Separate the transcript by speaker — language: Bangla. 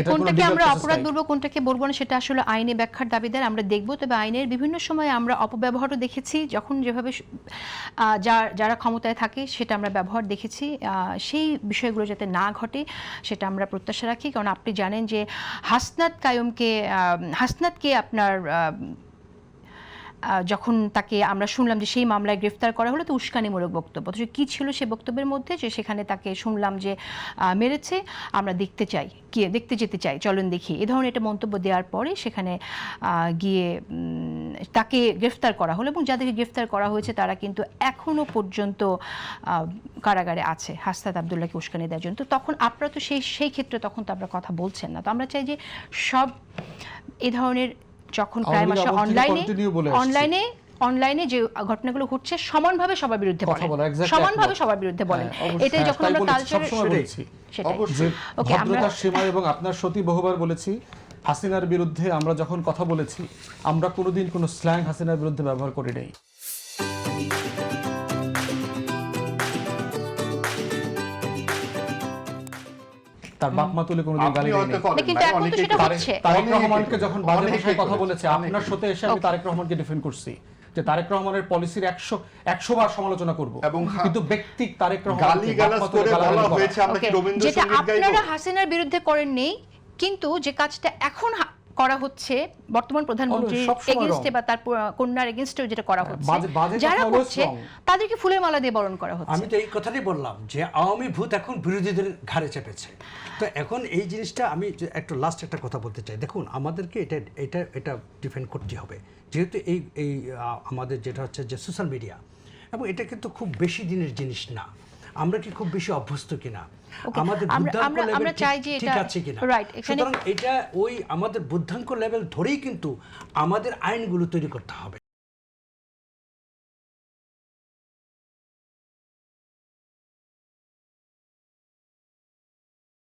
Speaker 1: কোনটাকে আমরা অপরাধ বলবো কোনটাকে বলবো না সেটা আসলে আইনে ব্যাখ্যার দাবিদার আমরা দেখব। তবে আইনের বিভিন্ন সময় আমরা অপব্যবহারও দেখেছি, যখন যেভাবে যারা ক্ষমতায় থাকে সেটা আমরা ব্যবহার দেখেছি। সেই বিষয়গুলো যাতে না ঘটে সেটা আমরা প্রত্যাশা রাখি। কারণ আপনি জানেন যে হাসনাতকে আপনার যখন তাকে আমরা শুনলাম যে সেই মামলায় গ্রেফতার করা হলো, তো উস্কানিমূলক বক্তব্য, অথচ কী ছিল সে বক্তব্যের মধ্যে, যে সেখানে তাকে শুনলাম যে মেরেছে, আমরা দেখতে চাই, দেখতে যেতে চাই, চলুন দেখি, এ ধরনের একটা মন্তব্য দেওয়ার পরে সেখানে গিয়ে তাকে গ্রেফতার করা হলো। এবং যাদেরকে গ্রেফতার করা হয়েছে তারা কিন্তু এখনও পর্যন্ত কারাগারে আছে হাসনাত আবদুল্লাহকে উস্কানি দেওয়ার জন্য। তো তখন আপনারা তো সেই ক্ষেত্রে তখন তো আপনারা কথা বলছেন না। তো আমরা চাই যে সব এ ধরনের যখন ক্রাইম আসে অনলাইনে যে ঘটনাগুলো ঘটছে সমানভাবে সবার বিরুদ্ধে বলেন, এটাই যখন আমরা কালচারে
Speaker 2: ভদ্রতার সীমা। এবং আপনার সতী বহুবার বলেছি, হাসিনার বিরুদ্ধে আমরা যখন কথা বলেছি আমরা কোনোদিন কোনো স্ল্যাং হাসিনার বিরুদ্ধে ব্যবহার করি নাই। তার বাপ মা তুলে কোনোদিন গালি দেয়নি। তারেক রহমানকে যখন বাজে ভাষায় কথা বলেছে, আপনার সাথে এসে আমি তারেক রহমানকে ডিফেন্ড করছি যে তারেক রহমানের পলিসির 100 বার সমালোচনা করব, কিন্তু ব্যক্তি তারেক রহমানকে
Speaker 1: যেটা আপনারা হাসিনার বিরুদ্ধে করেন নেই, কিন্তু যে কাজটা এখন করা হচ্ছে বর্তমান প্রধানমন্ত্রীর এগেইনস্টে বা তার কন্যার এগেইনস্টে যেটা করা হচ্ছে, যারা করছে তাদেরকে ফুলের মালা দিয়ে বরণ করা হচ্ছে।
Speaker 3: আমি তো এই কথাটাই বললাম যে আওয়ামী ভূত এখন বিরোধীদের ঘাড়ে চেপেছে। তো এখন এই জিনিসটা আমি একটু লাস্ট একটা কথা বলতে চাই। দেখুন, আমাদেরকে এটা ডিফেন্ড করতে হবে, যেহেতু এই আমাদের যেটা হচ্ছে যে সোশ্যাল মিডিয়া, এবং এটা কিন্তু খুব বেশি দিনের জিনিস না। আমরা কি খুব বেশি অভ্যস্ত কিনা, আমাদের বুদ্ধাঙ্ক লেভেল ঠিক আছে কিনা, সুতরাং এটা ওই আমাদের বুদ্ধাঙ্ক লেভেল ধরেই কিন্তু আমাদের আইনগুলো তৈরি করতে হবে।